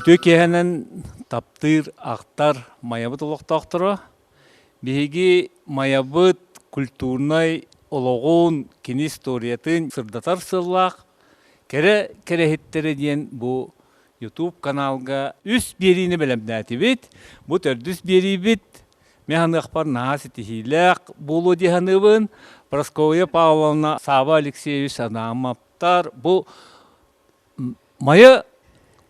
Үтө кеһенен таптыр ақтар маябыт олоқтақтыры. Биһиги маябыт культурнай ологун кини историятын сырдатар сыллақ. Керехеттері ден бу YouTube каналга үс беріні білімдәті бит. Бу төрдүс бері бит. Мен ақпар нағасы тихилек болу деханыбын. Прасковья Павловна, Сава Алексеевич Адамаптар. Бу мая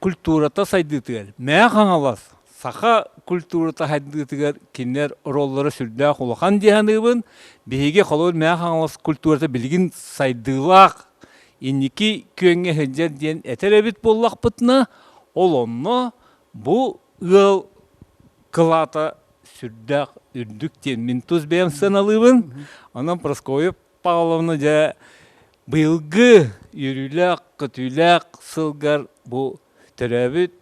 культурата сайдытыгар. Мен қаңалас. Саха культурата сайдытыгар кинер роллары сүрдәк улахан деханыбын. Беге қолыр мен қаңалас культурата білгін сайдылақ. Инники күйенге хеджер ден әтеребет боллақ бұтына. Ол онны бұ ұл қылата сүрдәк үрдіктен мен тұз бәйім сыналыбын. Анан Прасковья Павловна жа бұйылғы үріләк, күтіләк сылғар бұ төрәбіт,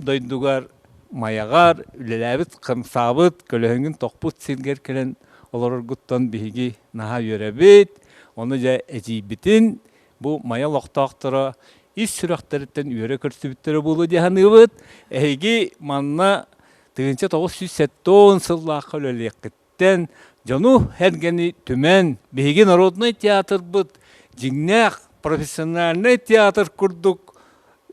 дойдуғар, маяғар, үлеләбіт, қымсабыт, көлігін тоқпұт сенгер келен олар ұрғыттан бігі наға өрәбіт. Оны жа әжейбітін бұ мая лоқтақтыра ис сүрақтарыттен үйері көрсібіттері болу дегенібіт. Әйгі манна 1970 сыллаққа өлелектен жону әргені түмен бейгі народный театр бұд, жіңнәқ профессиональный театр күрдік,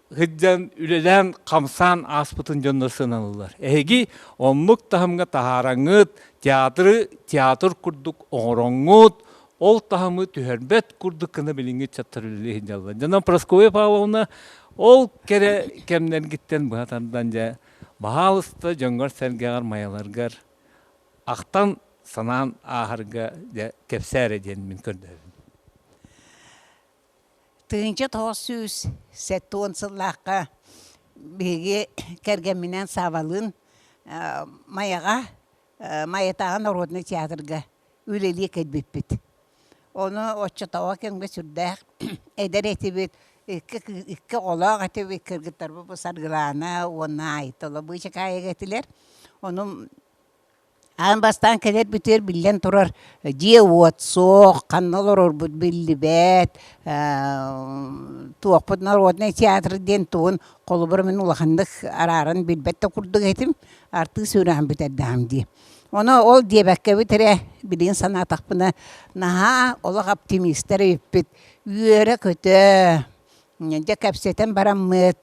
ғыджан үлелен қамсан аспытын жондар сыналылар. Әйгі онлық тахымға тахараңыт, театр күрдік оңырыңыт, ол тахымы түхербет күрдік кіні біліңгі чаттар үлелейін жалдар. Жана Прасковья Павловна ол кере кемнен кеттен бұғатардан жа бағалысты жоңғар сәргеғар маяларғар ақтан санан ағырға кепсәр еден мен көрдім. 1970 сыллаққа беге кәргенменен савалын маяға, маятаған народный театрға үлелі кәдбеппет. Оны отчатауа кәңгі сүрдәк әдер әтебет, ikki olaq ete bir kırgıtlar bu sargılana ona ait ola bu işe kaya getiler. Onun an bastan keler biter billen turar diye ot soğuk kanallar orbut billibet tuğputlar odne tiyatr den tuğun kolubur men ulaqandık araran bilbette kurduk etim artık sürühan biter damdi. Onu ol diye bekke bitere bilin sanat buna naha olaq optimistler öpüt üyere kötü. Нәнде кәпсетен бараммыт,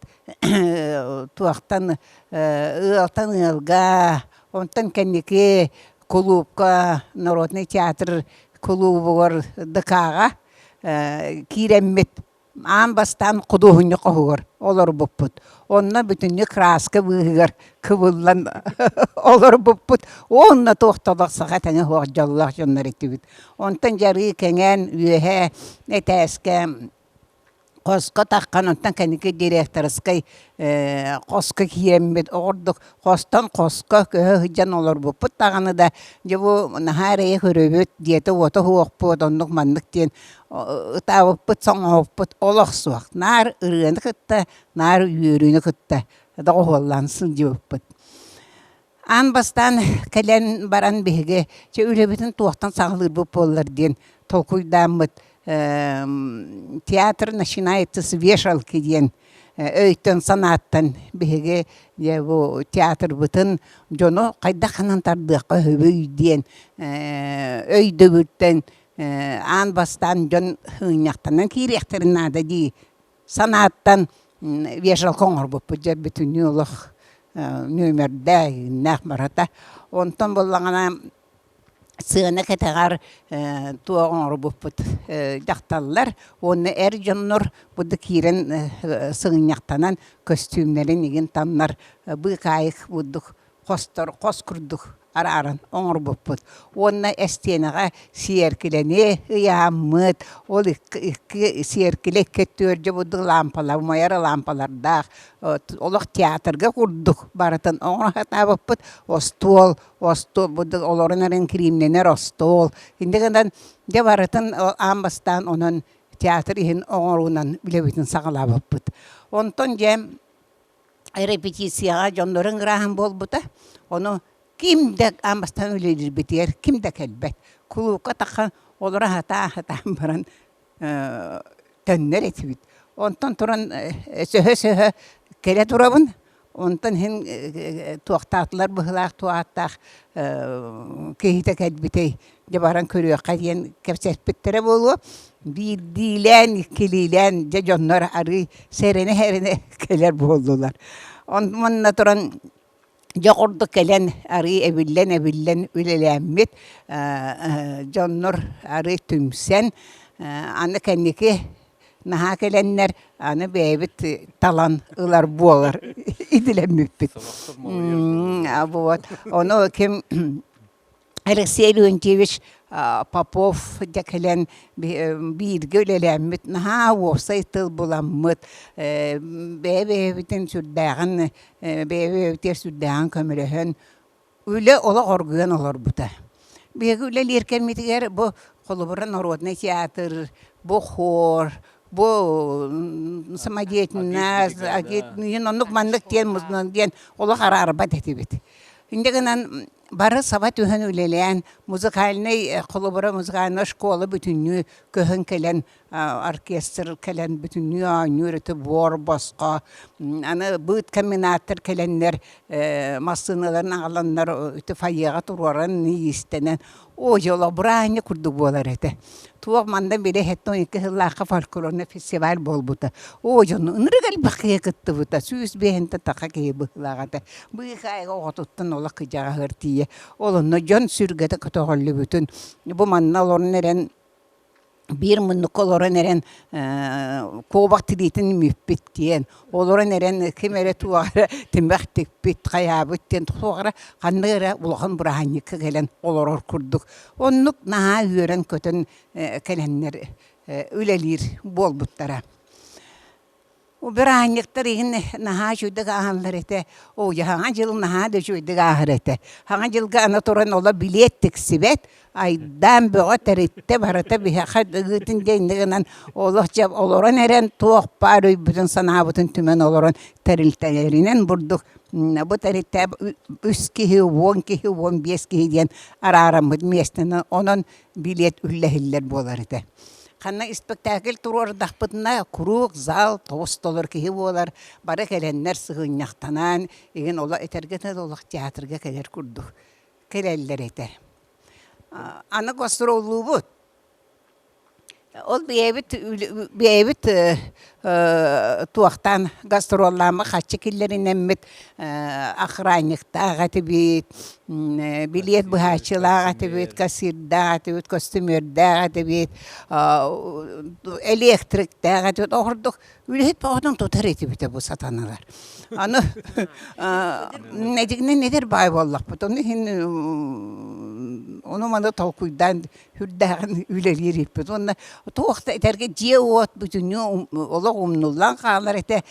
туақтан ылтан ылға, онтан кәнеке клубка, народный театр клубығыр дықаға киреммет. Ан бастан құдуғыны қоғыр, олар бұппыт. Онна бүтінне краска бұғығыр, кывыллан олар бұппыт. Онна тоқталақ саға тәңі хоқ жаллақ жонлар еттібіт. Онтан жары кәңен үйе әтәске Qoska taqqan ondan kendiki direktörskay qoska kiyemmet orduk qostan qoska hıcan olur bu puttağını da bu naharaya hürübüt diyete oto huqput onluk manlık diyen tavıp put soğup put olaq suaq nar ırığını kıtta nar yürüğünü kıtta da oğullansın diyor put an bastan kelen baran bihge ülebütün tuğtan sağılır bu pollar diyen tolkuydamıt театр начинается вешалки ден өйтен санаттан беге бу театр бутын жоно кайда канантардыкка хөбөй ден өйдө бүттен ан бастан жон хыняктанан киректерин ада ди санаттан вешалка оңор боп жер бүтүн улук нөмерде нахмарата онтон боллагана Sığına keteğar tuğun rubuput dağtallar. Onu jonur budu kiren sığınyaktanan kostümlerin igin tanlar. Bu kayık buduk kos kurduk araran oңор buput. Onu estenaga siyerkilene yağmıt. Ol iki siyerkile ketörce budu lampalar, mayara lampalarda. Olaq teatrga kurduk. Baratan oңor hata buput. Ostol budu olorunların kirimlener ostol. Hindigandan de baratan ambastan onun teatr ihin oңorunan bilebitin sağla buput. Onton jem repetisiyaga jonların graham bol buta. Onu kimde ambastan öyledir biter, kimde kelbet. Kuluka takan olara hata baran tönner etibit. Ondan turan söhö kele turabın. Ondan hen tuaqtaatlar bıhılaq tuaqtaq kehite kelbitey jabaran körüyor qadiyen kepsetbittere bolu bir dilen ikililen jajonlar arı serene herene keler boldular. Ondan turan Jaqordu kelen ari ebillen ülelemmit jonnor ari tümsen anı kenniki naha kelenler anı bebit talan ılar boğar idilemmit. Bu onu kim Alexey Leontievich Popov dekelen bir gölelemmit naha olsaytıl bulammıt bebetin sürdağın bebetin sürdağın kömürehen öyle ola orguyan olur bu da. Bir öyle lirken mitiger bu koluburan Narodny Teatr, bu hor, bu samadiyetnaz, yinonluk manlık diyen muznan diyen ola kararbat etibit. Şimdi gınan barı sabat ühen üleleyen muzikalini kolubura muzikalini şkola bütünlüğü köhün kelen orkestr kelen bütünlüğü anürütü bor basqa anı büyük kombinatör kelenler masınaların alanlar ütüfayyağa turvaran ni istenen o yola buraya kurduk bolar ete. Tuğ mandan bile hetton iki hıllaqa folklorna festival bol buta. O jonu ınırgal bakıya kıttı buta. Süs behente taqa keye bıhlağata. Bu hikaye oğututtan ola kıcağa hırtiye. Olunna jon sürgete kıtoğullu bütün. Bu manna olorun eren bir mınlık oloran eren kovak tilitin mübbit diyen. Oloran eren kimere tuğara timbak tikbit kayabit diyen tuğara kanlıra ulağın burahanyıkı gelen oloror kurduk. Onluk naha üyeren kötün kelenler ülelir bol buttara. O bir anyıktır yine naha şuyduk ağanlar ete. O ya hangi yıl naha da şuyduk ağır ete. Hangi yıl anatoran ola bilettik sibet. Aydan böyle teritte barata bir hakat gıtın dendiğinden olacak oloran eren tuğ parı bütün sana bütün tümen oloran teriltelerinden burduk. Bu teritte 3 kişi, 10 kişi, 15 kişi diyen araramız mestenen onun bilet üllehiller bolar ete. Kanna spektakl turur daqpıtına kuruk, zal, tost olur ki olar. Bara gelenler sığınyaqtanan, egen ola etergete olaq teatrga keler kurduk. Keleller ete. Ana gastrolluğu bu. Ol bir evit tuaqtan gastrollama kaçı killerin emmet akhranlıkta gatibit bilet buhaçıla gatibit kasirda gatibit kostümörda gatibit elektrikta gatibit orduk ülhet bağdan tutar etibit bu satanalar. Anı nedir bay vallah bu onu mana tavkuydan hürdağın ülelir ipet onu tuaqta eterge cevot bütün ola umnullan qalar ete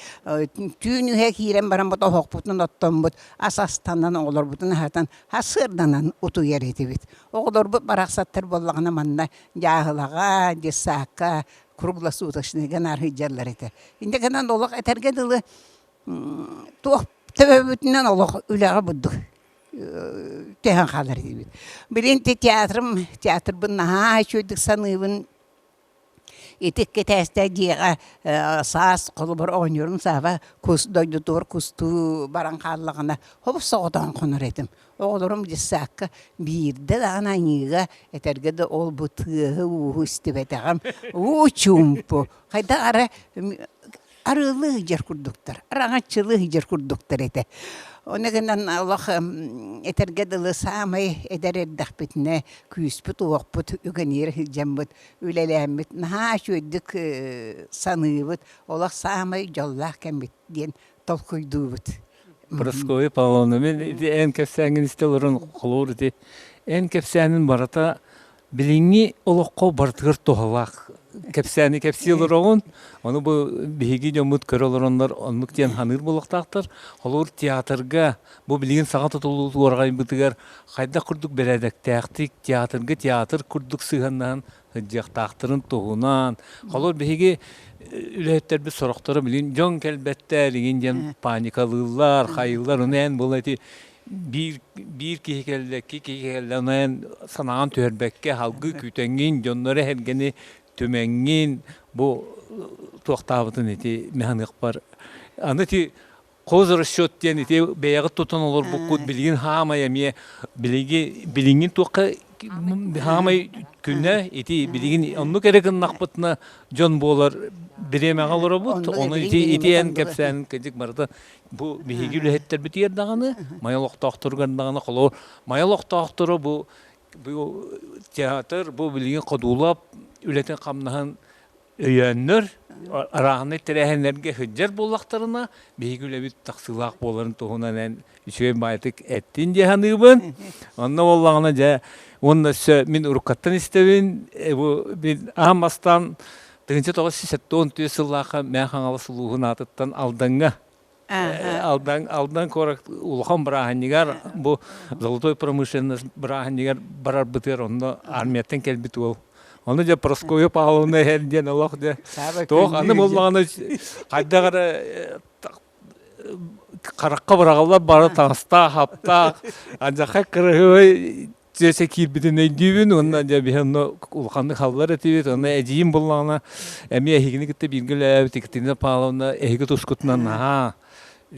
tüynü hek hiren baran bota hoqputun otton bot asastandan olur bütün hatan hasırdanan otu yer etibit oğlor bu baraqsattır bollagına manna jahılaga jesaka kuruglasu utaşnegan arhijarlar ete inde kanan olaq eterge dılı tuaq tebebütünden olaq ülaga budduk tehan qalar etibit birinti teatr bunnaha şuyduk sanıbın etik keteste diye saz kolubur oynuyorum sava kus doydudur kustu baranqallığına hop soğudan konur edim. Oğlurum cisakka bir de anayıga eterge de ol bu tığı üstübetağım uçumpu. Hayda arılı hıcar kurduklar. Araççılı hıcar kurduklar ete. Ona gelen Allah etergedalı samay eder eddahbetine küspüt uaqput ügenir hicambut ülelemmit naha şöydük sanıbıt Allah samay jallah kembit diyen tolkuydubut. Proskoy Pavlovna men en kepsengin istelerun qolur di en kepsenin barata bilingi oloqqa bartır tohalaq kepseni kepsiyorlar onu bu bihigi jomut köroloronlar onluk diyen hanır bulaqtaqtır olur teatrga bu bilgin sağa tutulduğu orgay bitiger qayda kurduk beledek teatrga teatr kurduk sığandan hıcjaqtaqtırın tohunan olur bihigi ületler bir soraqtara bilin jon kelbette ligin panikalılar hayırlar onu en bolati bir kihikelde onu en sanağın törbekke halgı kütengin jonları hergeni tümengin bu tuaqtabıtın eti mehanik bar. Anı ti Козыр счет ден ите бәягы тутан олар букут билгин хамай эме билгин тука хамай күнне ити билгин онну кереген накпытна жон болар биремега олар бут оны ити эн кепсен кедик барда бу биги үлеттер битер даганы маялык тактырган даганы колор маялык тактыры бу театр бу билгин кодулап үлетен камнахан өйөннөр араны терехенлерге хыджар боллактарына бейгүле бит таксылак боларын туһунан үчөй байтык эттин деханыбын онна боллагына жа онна мен урукаттан истебин бу бин амастан 1987 сыллака мен хаңалы сулугун атыттан алданга алдан корак улхан браханигар бу золотой промышленность браханигар барар бытыр онда армияттан келбит ол. Оны же Прасковья Павловна херден Аллах де. Тоқ аны болмағаны қайдағары қараққа бұрағалар бары таңыста, хапта, анжаққа қырығы жесе кирбітін өйдейбін, онна же бейхенні ұлқанды қалылар әтебет, оны әжейін болмағына әме әхігіні кітті білгілі әбіт, Екатерина Павловна әхігі тұшқытынан,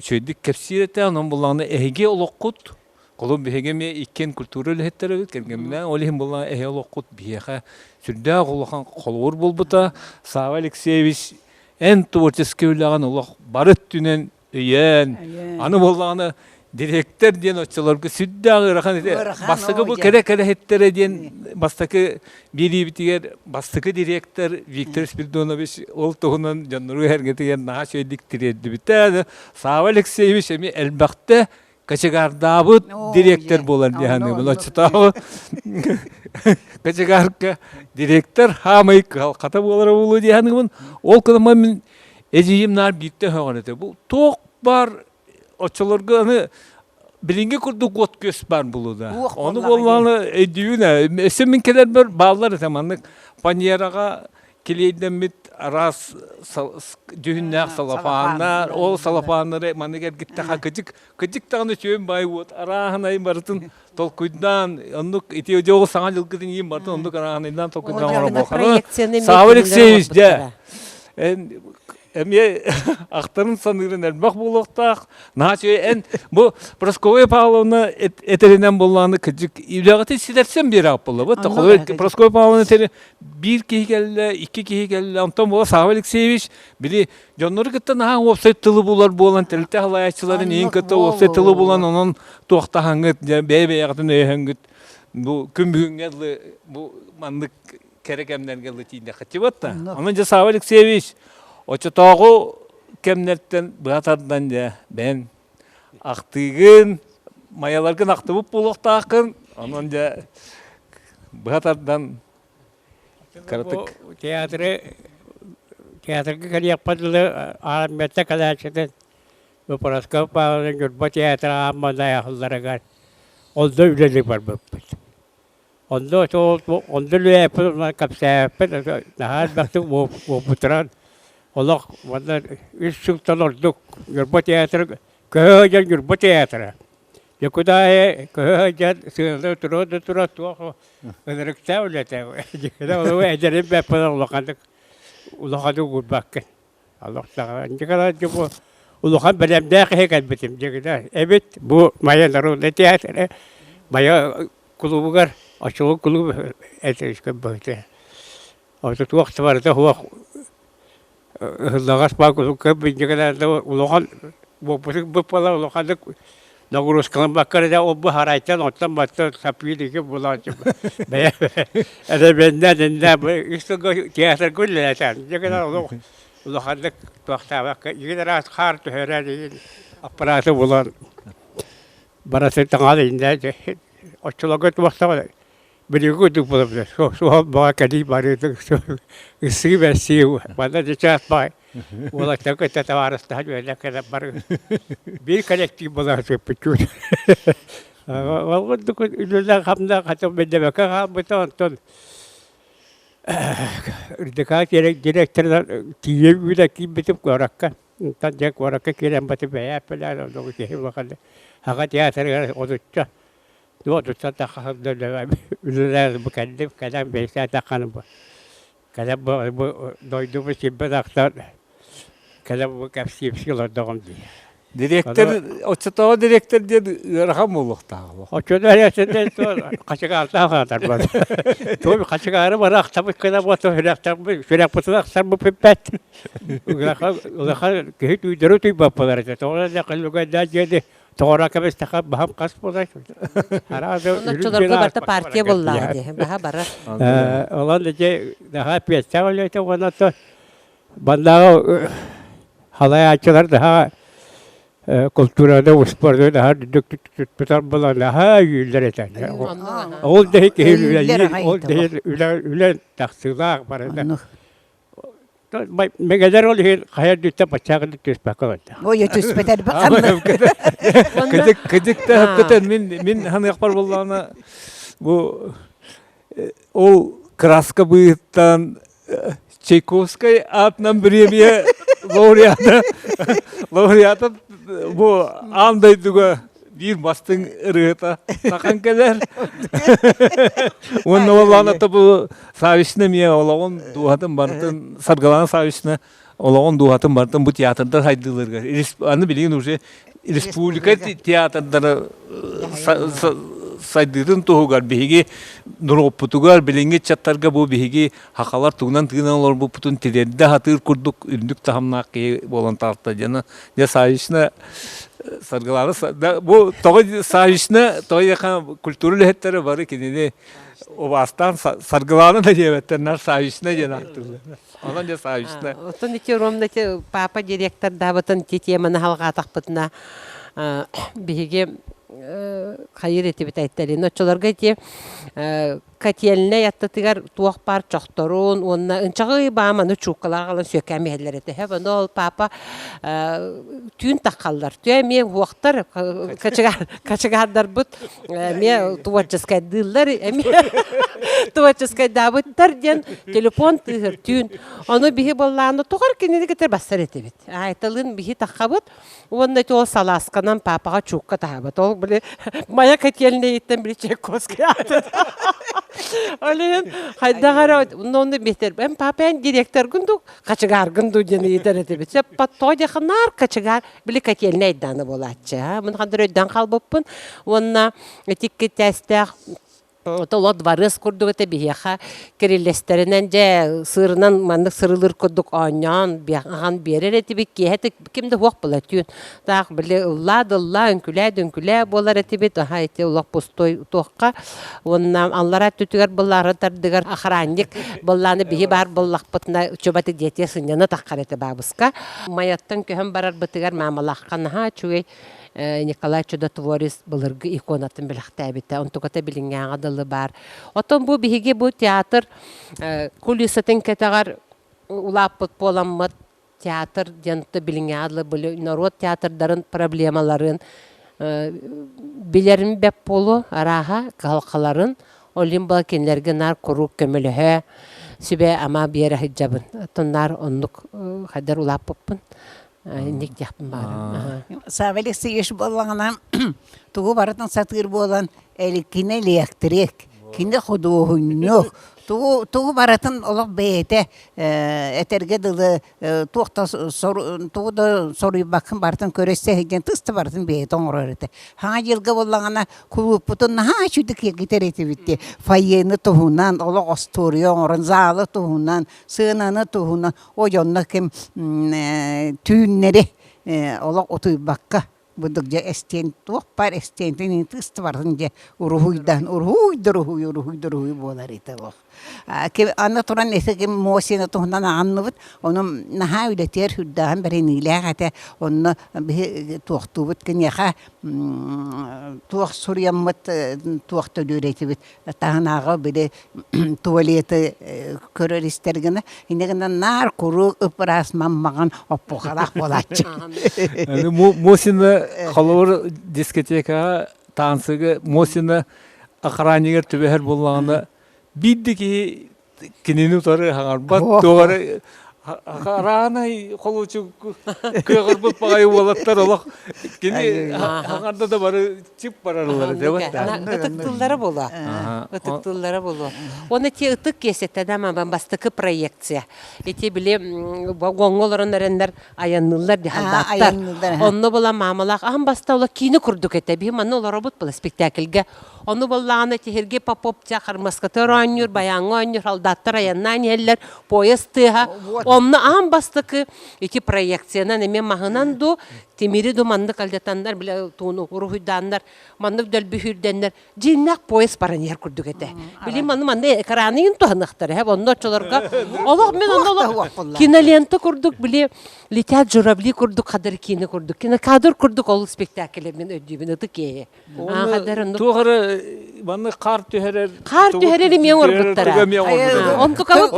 шөйдік кәпсир әті, оның болмағына әхіге ұлық құт, Колум бихегеме иккен культура лехеттер кергемнен олихим булла эхолокут биеха сүрдә гулхан колур булбута Сава Алексеевич эн творческий улаган улах барыт түнен өйен аны буллаганы директор ден оччолорго сүрдә гырахан бастыгы бу кере хеттер ден бастыкы бири битигер бастыкы директор Виктор Спиридонович ол тогунан жаннуру хергетеген наа шөйдик тиреді битә Сава Алексеевич эми элбакта Качагардабыт директор болар дияны бұл очытағы. Качагарка директор хамай қата болар болу дияны бұл. Ол кыдыма мен әжейім нар бейттен höған еті. Бұл тоқ бар очылырғы аны білінге күрді қот көс бар болу да. Оны болғаны әдейіне. Әсен мен келер бір балалар етеманлық паньераға келейден бит арас жүхіннәк салафаннар, ол салафаннары манегер гитті қақыжық, қыжық тағыны шөйін бай өт, арағын айын барытын толқүйдан, ондық ете жоғы саңа жылқыдың ең барытын, ондық арағын айынан толқүйдан орын болқаны. Сава Алексеевич, Әме ақтарын санырын әлбақ болуқтақ. Нашы ән, бұл Прасковья Павловна әтерінен болғаны күджік. Үліғаты сидерсен бері ақ болды. Прасковья Павловна әтері бір кейі келі, екі кейі келі. Онтан бола Сава Алексеевич, білі, жонлары күттен аң опсайт тылы болар болан, тәлітті халайатшыларын ең күтті опсайт тылы болан, оның туақтаған күт, бәй-бәй ағытын өйен күт. Бұл күн бүгін келі, бұл мандық кәрекемден келі тейінде қатшы батта. Оның жа Сава Алексеевич, Очотоғу кемнерттен бұғатардан да бән ақтығын, маяларғын ақтыбып болуқтақын, онын да бұғатардан қаратық. Театрға кәлек падылы арметті кәләчеден Прасковья Павловна жүрбі театры аммандай ақылдары қар. Онда үлелі бар бұппыд. Онда үлелі кәпсәппід, нағаз бәқтің бұпытыран. Олақ, вандар, үш жылтан ордық, жүрбі театры, көйден жүрбі театры. Жекудайы, көйден сığıldı, тұрады, туақы, ұдырықта өлеті. Олығы әдерін бәппіні ұлақанды көрбәккен. Ұлақан бәлемді қиған бітім, әбет, бұл мая народный театры, мая клубығар, ашылы клубы әтірішкен бұқты. Осы туақты барды, Лағас бақылы көп бейдігілерді ұлыған бұппала ұлығандық нағырысқылын баққарыда ол бұл харайтан оттан батты сапийлігі бұлады. Әдебеннен дінді үстігі театр күлі әтен. Ұлығандық туақта баққа. Егер аз қар түхері деген аппараты бұлан. Барасы таңады енді отчылығы туақта болады. Берегу өтік болып жүр. Соғал баға кәдей барыдың үсігі бәсігі. Банда жечат бай. Олақтан көтті таварыстан өйлі кәдеп бары. Bir коллектив болар сөппі көт. Олғынды үлілі қамда қатым бендемекі қалбыты онтон. Үрдіға директордан тием үйді кейін бітіп көраққа. Онтан жек көраққа керен бәті бәйәп біләр. Аға театрға одытша. Doğru tatakağım dönemem. Ünlüler bu kendim kadar beşler takanım bu. Kadar bu doyduğumuz için ben aktar. Kadar bu kapsayıp şeyler doğum diye. Директор, очтоо директор дед ырахам болуктагы. Очода ясенде качыгарта хатар бар. Той качыгары бар актабы кына бото хырактабы шөрәк бутына аксар бу пеппет. Улаха кехит үйдөрө туй бапалар. Тоора да кылга да жеде. Тоора кабес така бахам кас болай. Оночолорго барта партия боллады. Баха бара. Олан да daha пьеса олете онато бандага халай ачылар daha kulturada sporda daha döktükler bulan daha yüller eten. Ol değil ki ol değil ülen taksılar parada. Megader ol değil hayal dütte bıçağı düt bakalım. O yetişmeder bakalım. Кыдык та hakikaten min hani yapar bollana bu o краска быйттан Чайковской атынан премия лауреаты bu андайдыга бир бастың ырыта такан келер. Онна боллана та бу савишне мия олагон дуатын бартын саргалан савишне олагон дуатын бартын бу театрда хайдылырга. Аны билген уже республика театрдары сайдырын тугар биги нуропутугар билинге чаттарга бу биги хакалар тугнан тыгыналар бу путун тирерде хатыр курдук үндүк тахамнакы болон тарта жана я сайышна саргалары бу тогы сайышна той культуралык хеттери бары кинене обастан саргаланы да жебеттернер сайышна жанактыр. Анан же сайышна. Отон ити ромнати папа директор да бутын тетеманы халга тахпытына биге хайыр этибит айттарын. Очолорга ити котельне яттытыгар туох бар чохторун, онна ынчагы бааманы чуккалар калан сөкәми хәлләр эте. Хәбәне ол папа түйін таққалдар. Түйә мен уақтар качыгардар бут. Мен творческая дыллар, творческая дабыттар ден телефон тыгыр түйін. Оны биһи болланы тоғар кенеде кетер бастар этибит. Айтылын биһи таққабыт. Онна тол саласканан папаға чукка тахабыт. Ол биле мая котельне еттен биле Чайковский аты. Олен хайдагара онны бетер. Мен папаң директор гүндү, качыгар гүндү жени итерете бит. Патоя ханар качыгар биле котельне айданы болатчы. Мен хандыр өйдөн калбыппын. Онна тикке тестер Толо дворыс курдук эте бияха кириллестеринен же сырынан мандык сырылыр курдук онян бияхан берер эти бик кехете кимде хуак була түйін. Так биле ладылла үнкүлэ болар эти бит аха эти улак пустой тоққа. Онна аллара түтүгер буллары тардыгар охранник булланы бихи бар буллак бутна чөбаты дете сыньяны таққар эте бабыска. Маяттан көһөн барар бытыгар мамалаққан ха чугей Николай Чудотворец былыргы иконатын билахтабита. Он тугата билингян адылы бар. Отон бу биһиги бу театр кулисатын кетагар улаппыт боламмыт театр денты билингян адылы били народ театрдарын проблемаларын билерин беп болу араха калкаларын олимбал кенлерге нар курук көмөлөһө сүбе ама биере хиджабын. Тоннар оннук хадар улаппыппын. Ник япын бар. Савелisi еш болғана тугу баратын сатыр болан эликине электрик, кине ходуһуннук. Тугу баратын олох бейте этерге дылы тугта тугда соруй бакын бартын көрөсө хеген тысты бартын бейте оңрорете. Ха жылга болғана кулупутун ха чүдүк гитерете битти. Файени туһунан олох остория оңрон залы туһунан, сыынаны туһунан ойонна кем түйүннери олох отуй бакка. Будук же эстен туох бар эстентин тысты бартын же урухуйдан урухуй болар ите бок. Ке аны туран эсеге мосина туһунан анныбыт, ону наха үлетер хүддаан беренилегате, онны туохтубут кенеха туох сурьяммыт туохта дүретибит. Таханага биде туалеты көрөристергене, инегенен нар куру ыпырас маммаган оппохалак болатчы. Мосина халор дискотека танцыгы Мосина охраннигер түбәһәр булганда биддики кинене тары хаңар бат тоғары Аранай холучу кыгырбыт багай болаттар олох. Кини аңарда да бары чип барарлар деп атта. Ытыктыллары болу. Ытыктыллары болу. Оны те ытык кесетте дама бастыкы проекция. Эти биле гоңолорун эрендер аяннылар ди халдаттар. аяннылар, Онно бола мамалак ам бастаула кийини курдук эте. Би маны олар бут бола спектакльге. Onu bollağına tehirge papopça karmaskatör oynuyor, bayan oynuyor, haldattır ayandan yerler, poyas tıha. Onu an bastıkı iki proyeksiyona neme mahınan do, temiri do mandık aldatanlar, bile tuğunu ruhudanlar, mandık dölbühürdenler, cinnak poyas paran yer kurduk ete. Bilim mandı ekranıyın tuhanıktır, hep onu açılırga. Allah men onu kinolenta kurduk, bile litat jurabli kurduk, kadar kini kurduk, kina kadar kurduk, ol spektaklerin ödüğünü tıkeye. Tuğarı bana kar tüherer. Kar tühererim yan orbuttara. Он только вот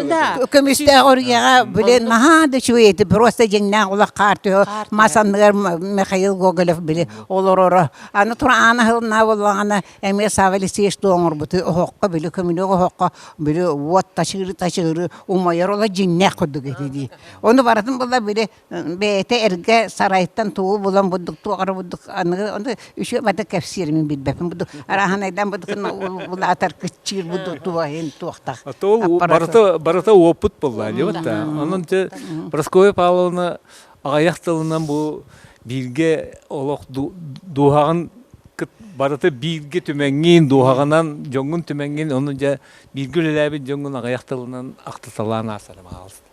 да. Көмісті орияға біле наха да шуеті, просто жеңнен ола қартығы, масанығыр Михаил Гоголев біле олар ора. Аны тұра аны ғылына болағына әме савали сешті оңыр бұты оққа біле, көміне оққа біле от ташығыры, умайыр ола жеңнен құдды кетеді. Оны баратын бұла біле бәйті әрге сарайттан туы болан бұдық, туғары бұдық, оны үші бәді кәпсерімен білбәпін бұдық. Араханайдан бұдық бұл атар күтчір бұдық туағын туақтақ. Атол барата опыт болды, деп атта. Onun te Прасковья Павловна ағаяқ тылынан бұл билге олық дуғағын барата билге түмәңген дуғағынан жоңғын түмәңген, оның же билгілі жоңғын ағаяқ тылынан ақтысалан асарым ағалысты.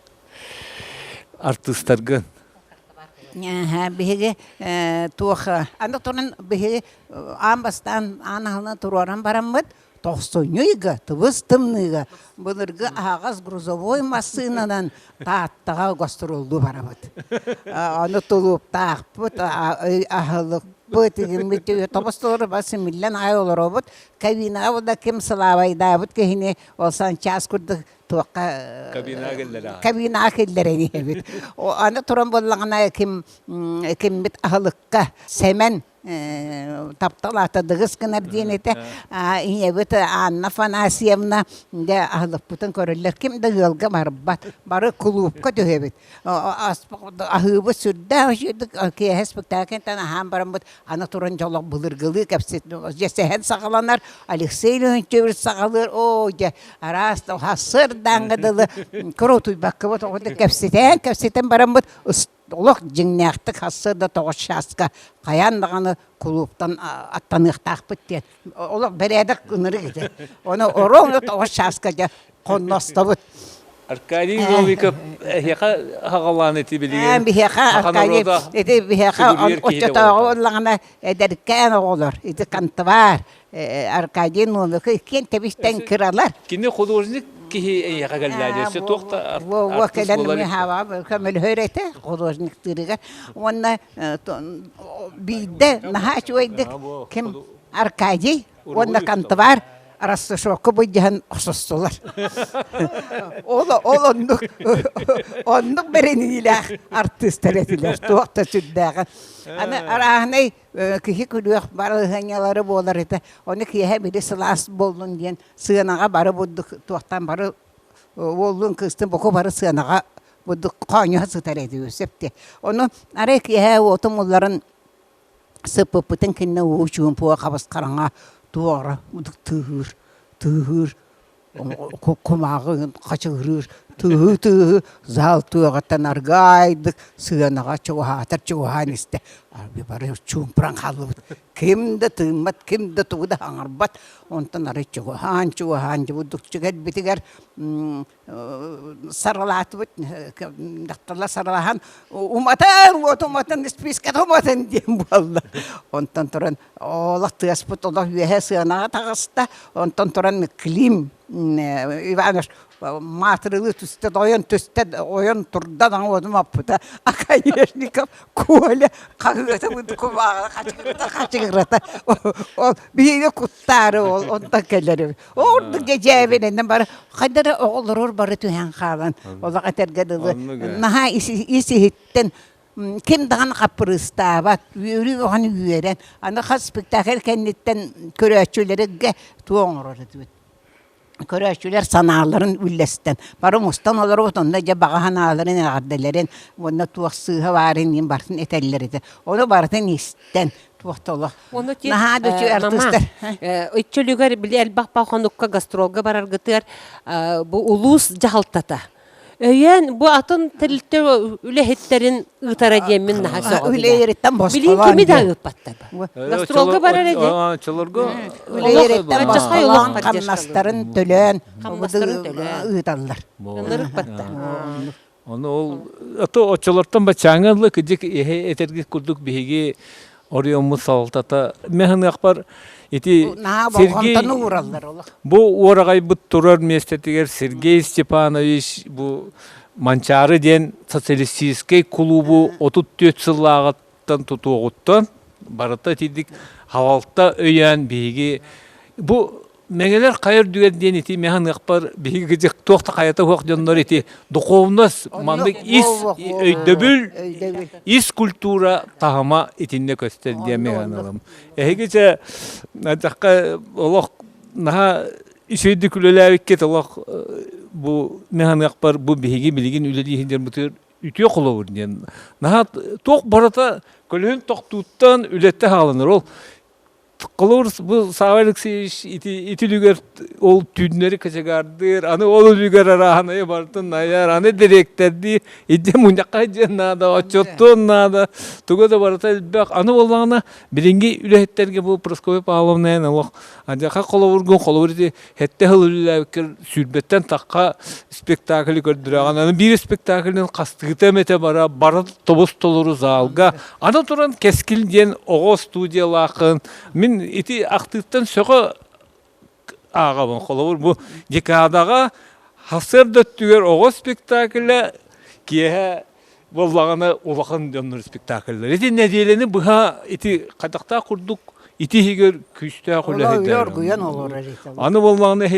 Артыстарғын. Беге туаха. Анда туран беге амбастан анахына тураран барамбыт. Тоқсойнойға, тұбыз тымныға. Бұлырғы ағаз грузовой машинадан тааттаға гастролду барабыт. Аны тұлып тақпыт, ағылық бұт, тобыстылары басы миллен ай олар обыт. Кабина ода кем сылавайда бұт, кехіне олсан час күрді туаққа кабина келдерені бит. Аны туран болағына кем бит ағылыққа сәмен тапталата дығыз кінар дейін еті. Инебіт Анна Фанасьевна ағылық бұтын көрілер. Кем дығылға барбат, бары клубқа түйебіт. Ағыбы сүрді, кейі спектакентен ағам барам бұт. Аны тұрын жолық бұлырғылы кәпсет. Жесәхен сағаланар, Алексей Леонтьевич сағалыр. Арас, хасыр даңғыдылы. Күрі тұйбаққы бұт, оғыды кәпсетен барам бұт. Олық жіңнәқтік хасырда тоғыз шасқа қаяндағаны клубтан аттанықтақ бітті. Олық бәрәдік үнірі кеді. Оны ороңы тоғыз шасқа қонноста бұт. Аркадий Новиков хеқа хағаланы еті білген. Бихеқа Аркадий, еті бихеқа отчатағы олағына әдәркен оғылыр. Еті қантывар. Аркадий Новиков кен тебістен кіралар. Кені художник кихи хеқа кәлләді. Сө тоқта وكلن من هوا كمل هرته خدوجنك تريجا وانا بيده نهاش ويدك كم أركاجي وانا كنتبار رستشوك بوجهن خصوصلر أولا أنك بريني لا أرتستريت لا توقت تدعى أنا أراهني كي كل يوم بارهني على ربولرته أنك يهبي دسلاس بولن دين سيانا باربود توقتان بار Олын кыстын бұқы бары сынаға бұды қаңы сытарайды өсепте. Оны арек еә отым оларын сыпы бұтын кенне өшуін пуа қабыс қараңа туғара бұдық тұғыр, құмағы қачығырыр, тұғы, зал туғаттан арғайдық сынаға чуғатыр чуған істі. Арбі бары чумпыран қалы бұд. Кемді тымат, кемді туғыда аңырбат. Онтан ары чуған бұдық чүгәд бітігер саралаты бұд. Дақтырла саралахан. Уматан, спискат уматан дейм болды. Онтан тұран олақ тыас бұд, олақ үйе сынаға тағыста. Онтан тұран клим, Иваныш, матрылы түстед, ойын тұрдан аңғодым апыда. Аканешников көлі қағыты бұд құмаға қачығырата. Ол бейді құттары ол, онтан кәлері. Орды жәбененден бары, қайдары оғылыр бары түйен қалан. Олақ әтергеділі. Наға есі хеттен кем даған қапырыстабат, үйірі оған үйерен. Аны қас спектакль кәнеттен көрәтшілеріге туоңыр орыды бұд. köröçüler sanaların üllestten. Barım ustan olur otunda ja bagahan ağların ağardelerin onda tuğ sığha varin yin bartın etelleri de. Onu bartın isten tuğtolu. Onu ki Naha döçü artistler. öçülüger bile elbaq baxonukka gastrolga barar gıtır bu ulus jahaltata. Öyen bu atın telitte ülehetlerin ıtara diyemin naha soğuk. Öyle yeritten Bilin boskolan. kimi de ıpatta bu. Gastrolga barar edi. Çolorgo. Öyle yeritten Olaq, boskolan olaq. kamnastарын tölön. Kamnastарын tölön. Iğdallar. Onları ıpatta. Onu ol ata oçolortan baçаңанлы кидик этерги курдук биги Orion saltata mehan akbar iti Naha Sergey boğantanı uğrallar ola. bu oragay bu turar mestetiger Sergey Stepanovich bu Mançarı den soциалистический клубу 34 yıllardan tutuğuttan barata tidik havalta öyen biги bu Меңелер кайыр дүгенден ити механ акбар биги гыжык тохта каята хок жоннор ити духовность мандык ис өйдөбүл ис культура тахама итинне көстөрдү механ алам. Эгече жакка олох наха ишөйдү күлөлөбүкке олох бу механ акбар бу биги билигин үлөдү хиндер бутур үтө колобур ден. Наха ток барата көлөн токтуттан үлөттө халыныр ол. Кылырс bu Савеликсич итилүгер ол түннери качагардыр, аны ол үлүгер араханыя бартын аяр, аны директерди идде мундакка жаннада очоттон нада тугада барата бак аны болгана билинги үлөһеттерге бу Прасковья Павловна алох ажака коловургун коловурди хетте хылылабыкер сүрбеттен такка спектакль көрдүрөгөн аны бир спектакльден кастыгыта мете бара тобос толору залга аны туран кескилден ого студиялакын ити актыктан сөгө агабын колобур бу декадага хасыр дөттүгөр ого спектакль кие боллагана улахан жоннор спектакльдер ити неделени буга ити кадакта курдук ити хигер күстө кулехедер аны боллагана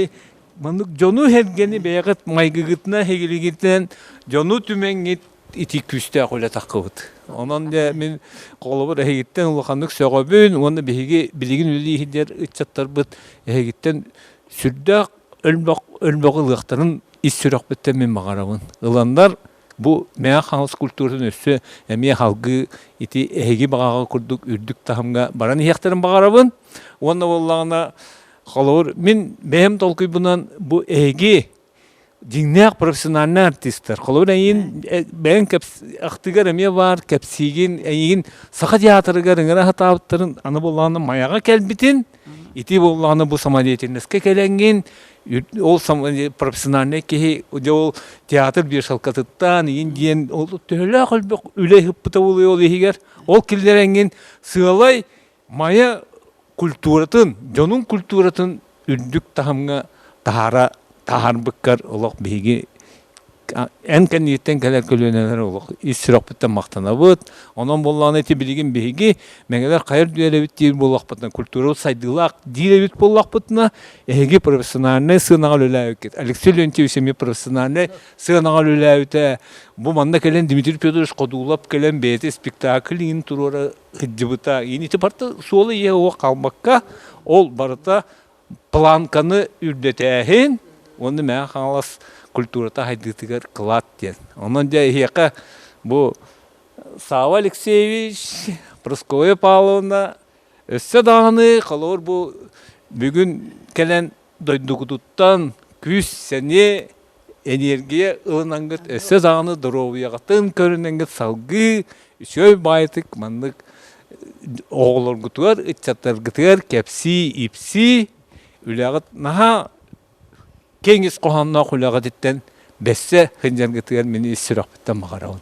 мандык жону хергени бегет майгыгытна хегилигитен жону түмеңит ити күстө куле такыбыт онон де мен колобур эгиттен улахандык сөгөбүн оны биги билигин үлүхидер ычаттарбыт эгиттен сүрдө өлбөк ылыктарын ис сүрөкбеттен мен магарабын ыландар бу мега халыс культуратын өссө эми халгы ити эги багага курдук үрдүк тахамга баран ыяктарын багарабын онда боллагана колобур мен бем толкуйбунан бу эги Диннек профессиональный артисттер. Колор айын бен актыгар эме бар, кепсигин айын сака театрыгар ыңыра хатабыттарын аны болланы маяга келбитин, ити болланы бу самодеятельностьке келенген, ол профессиональный кеhi ол театр бир шалкатыттан айын диен ол төлө көлбөк үле хыппыта болуй ол егер ол килдеренген сыалай мая культуратын, жонун культуратын үрдүк тахамга тахара тахар быккар олох биги эн кенниеттен келер көлөнелер олох исрокпуттан мактанабыт онон болланы эти билигин биги меңелер кайыр дүелебит дир боллакпытына культура сайдылак диребит боллакпытына эги профессиональный сынага лөлөбүт Алексей Леонтьевич эми профессиональный сынага лөлөбүт бу манда келен Дмитрий Петрович кодуулап келен бети спектакль турора хыджыбыта ити барта суолу е о калмакка ол барата планканы үрдетехин onu mən xalas kulturata haydıtıgar kılat diyen. Onun da hiyaka bu Sava Alekseyevich, Praskovya Pavlovna össe dağını kalor bu bugün gelen doydukuttan 100 sene energiya ılınangıt össe dağını doroviyaqatın körünengit salgı şöy baytık mandık oğulur gütügar, içatlar gütügar, kepsi, ipsi üleğit naha Kengis qohanna kulağa ditten besse hınjan getiren meni isiraq bitten mağarawın.